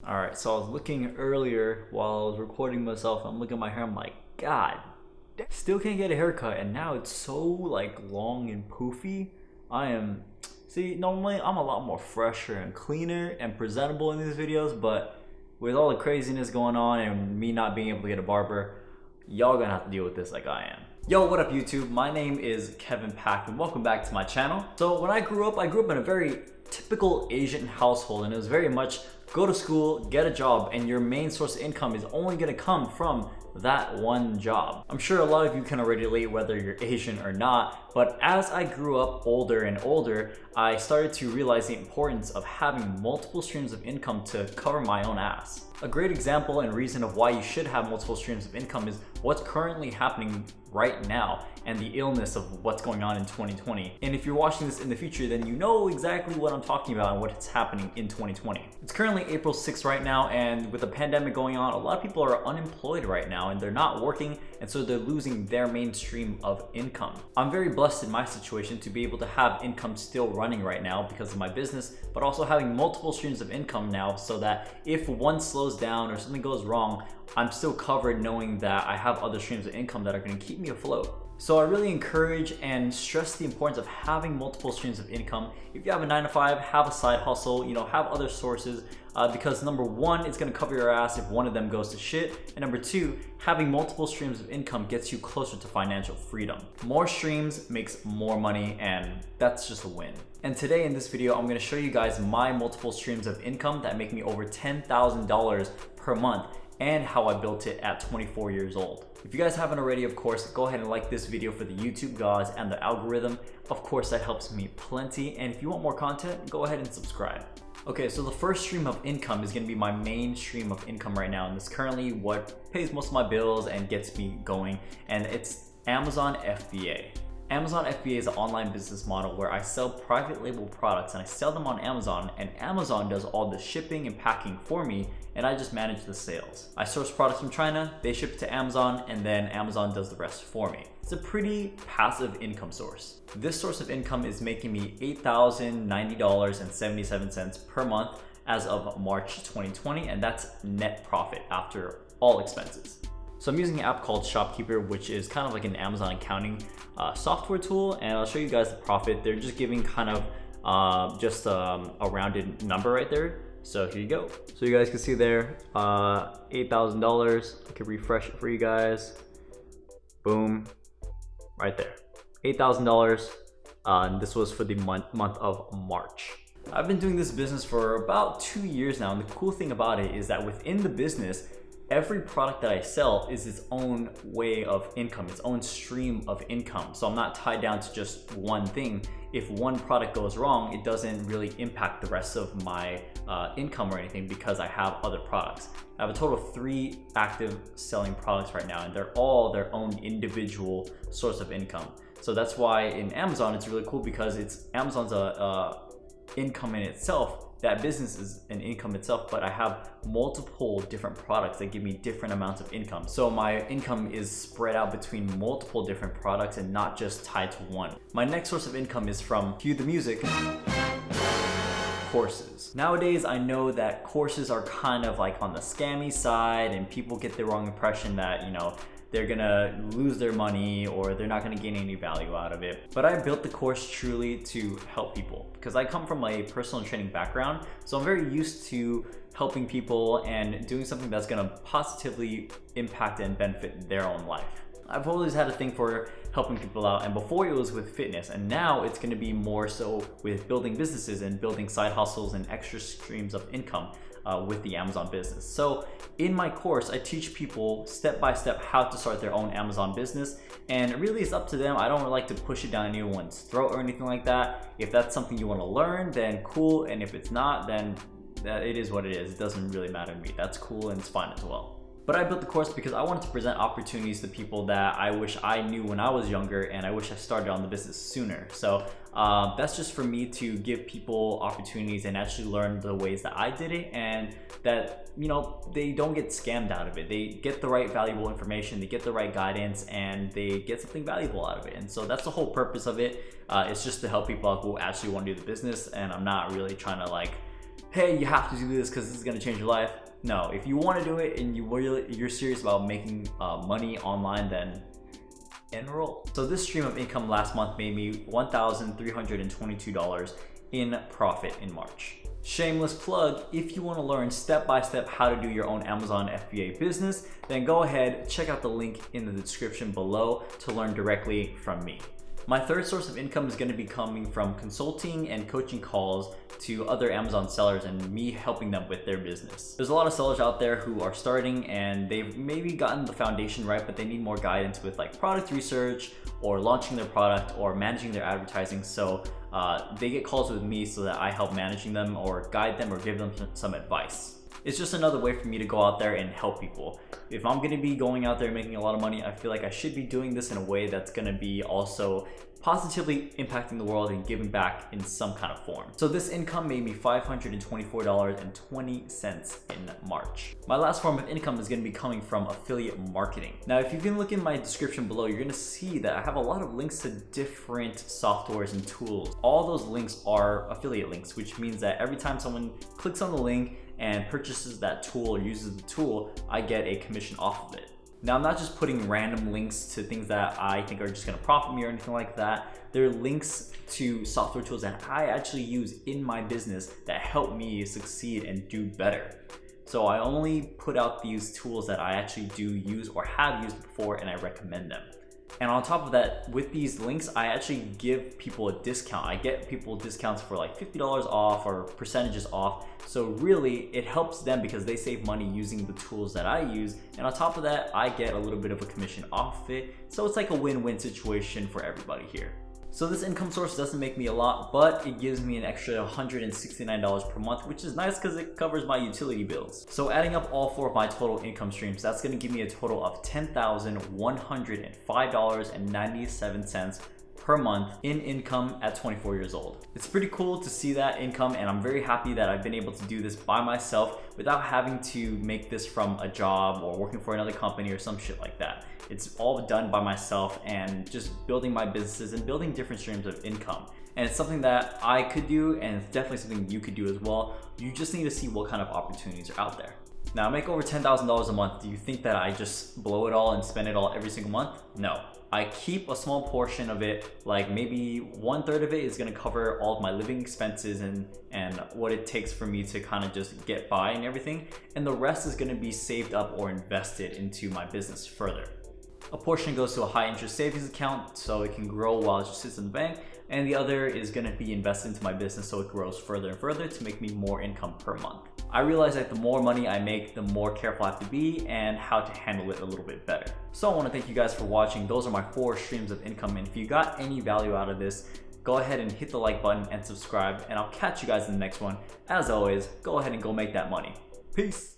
Alright, so I was looking earlier while I was recording myself. I'm looking at my hair. I'm like, God, still can't get a haircut, and now it's so like long and poofy. Normally I'm a lot more fresher and cleaner and presentable in these videos, but with all the craziness going on and me not being able to get a barber, y'all gonna have to deal with this like I am. Yo, what up YouTube? My name is Kevin Pak and welcome back to my channel. So when I grew up in a very typical Asian household, and it was very much go to school, get a job, and your main source of income is only gonna come from that one job. I'm sure a lot of you can already relate whether you're Asian or not, but as I grew up older and older, I started to realize the importance of having multiple streams of income to cover my own ass. A great example and reason of why you should have multiple streams of income is what's currently happening right now and the illness of what's going on in 2020. And if you're watching this in the future, then you know exactly what I'm talking about and what's happening in 2020. It's currently April 6th right now, and with the pandemic going on, a lot of people are unemployed right now and they're not working, and so they're losing their main stream of income. I'm very blessed in my situation to be able to have income still running right now because of my business, but also having multiple streams of income now so that if one slows down or something goes wrong, I'm still covered knowing that I have other streams of income that are going to keep me afloat. So I really encourage and stress the importance of having multiple streams of income. If you have a 9-to-5, have a side hustle, have other sources, because number one, it's going to cover your ass if one of them goes to shit, and number two, having multiple streams of income gets you closer to financial freedom. More streams makes more money, and that's just a win. And today in this video, I'm going to show you guys my multiple streams of income that make me over $10,000 per month, and how I built it at 24 years old. If you guys haven't already, of course, go ahead and like this video for the YouTube gods and the algorithm. Of course, that helps me plenty. And if you want more content, go ahead and subscribe. Okay, so the first stream of income is gonna be my main stream of income right now. And it's currently what pays most of my bills and gets me going. And it's Amazon FBA. Amazon FBA is an online business model where I sell private label products and I sell them on Amazon, and Amazon does all the shipping and packing for me, and I just manage the sales. I source products from China, they ship it to Amazon, and then Amazon does the rest for me. It's a pretty passive income source. This source of income is making me $8,090.77 per month as of March 2020, and that's net profit after all expenses. So I'm using an app called Shopkeeper, which is kind of like an Amazon accounting software tool, and I'll show you guys the profit. They're just giving kind of just a rounded number right there. So here you go. So you guys can see there, $8,000. I can refresh it for you guys. Boom, right there, $8,000. And this was for the month of March. I've been doing this business for about 2 years now, and the cool thing about it is that within the business, every product that I sell is its own way of income, its own stream of income. So I'm not tied down to just one thing. If one product goes wrong, it doesn't really impact the rest of my income or anything because I have other products. I have a total of 3 active selling products right now, and they're all their own individual source of income. So that's why in Amazon, it's really cool because Amazon's a income in itself. That business is an income itself, but I have multiple different products that give me different amounts of income. So my income is spread out between multiple different products and not just tied to one. My next source of income is from, cue the music, courses. Nowadays, I know that courses are kind of like on the scammy side, and people get the wrong impression that, they're gonna lose their money or they're not gonna gain any value out of it. But I built the course truly to help people because I come from a personal training background. So I'm very used to helping people and doing something that's gonna positively impact and benefit their own life. I've always had a thing for helping people out, and before it was with fitness, and now it's gonna be more so with building businesses and building side hustles and extra streams of income with the Amazon business. So in my course, I teach people step by step how to start their own Amazon business, and really it's up to them. I don't like to push it down anyone's throat or anything like that. If that's something you want to learn, then cool, and if it's not, then it is what it is. It doesn't really matter to me. That's cool and it's fine as well. But I built the course because I wanted to present opportunities to people that I wish I knew when I was younger, and I wish I started on the business sooner. So that's just for me to give people opportunities and actually learn the ways that I did it, and that they don't get scammed out of it. They get the right valuable information, they get the right guidance, and they get something valuable out of it. And so that's the whole purpose of it. It's just to help people out who actually want to do the business, and I'm not really trying to like hey, you have to do this because this is gonna change your life. No, if you want to do it and you're serious about making money online, then enroll. So this stream of income last month made me $1,322 in profit in March. Shameless plug, if you want to learn step-by-step how to do your own Amazon FBA business, then go ahead, check out the link in the description below to learn directly from me. My third source of income is going to be coming from consulting and coaching calls to other Amazon sellers and me helping them with their business. There's a lot of sellers out there who are starting and they've maybe gotten the foundation right, but they need more guidance with like product research or launching their product or managing their advertising. So they get calls with me so that I help managing them or guide them or give them some advice. It's just another way for me to go out there and help people. If I'm gonna be going out there making a lot of money, I feel like I should be doing this in a way that's gonna be also positively impacting the world and giving back in some kind of form. So this income made me $524.20 in March. My last form of income is gonna be coming from affiliate marketing. Now, if you can look in my description below, you're gonna see that I have a lot of links to different softwares and tools. All those links are affiliate links, which means that every time someone clicks on the link and purchases that tool or uses the tool, I get a commission off of it. Now, I'm not just putting random links to things that I think are just gonna profit me or anything like that. They're links to software tools that I actually use in my business that help me succeed and do better. So I only put out these tools that I actually do use or have used before, and I recommend them. And on top of that, with these links, I actually give people a discount. I get people discounts for like $50 off or percentages off. So really, it helps them because they save money using the tools that I use. And on top of that, I get a little bit of a commission off of it. So it's like a win-win situation for everybody here. So this income source doesn't make me a lot, but it gives me an extra $169 per month, which is nice because it covers my utility bills. So adding up all four of my total income streams, that's going to give me a total of $10,105.97 per month in income at 24 years old. It's pretty cool to see that income, and I'm very happy that I've been able to do this by myself without having to make this from a job or working for another company or some shit like that. It's all done by myself and just building my businesses and building different streams of income. And it's something that I could do, and it's definitely something you could do as well. You just need to see what kind of opportunities are out there. Now, I make over $10,000 a month. Do you think that I just blow it all and spend it all every single month? No. I keep a small portion of it, like maybe 1/3 of it is gonna cover all of my living expenses and what it takes for me to kind of just get by and everything. And the rest is gonna be saved up or invested into my business further. A portion goes to a high interest savings account so it can grow while it just sits in the bank. And the other is gonna be invested into my business so it grows further and further to make me more income per month. I realize that the more money I make, the more careful I have to be and how to handle it a little bit better. So I wanna thank you guys for watching. Those are my 4 streams of income. And if you got any value out of this, go ahead and hit the like button and subscribe, and I'll catch you guys in the next one. As always, go ahead and go make that money. Peace.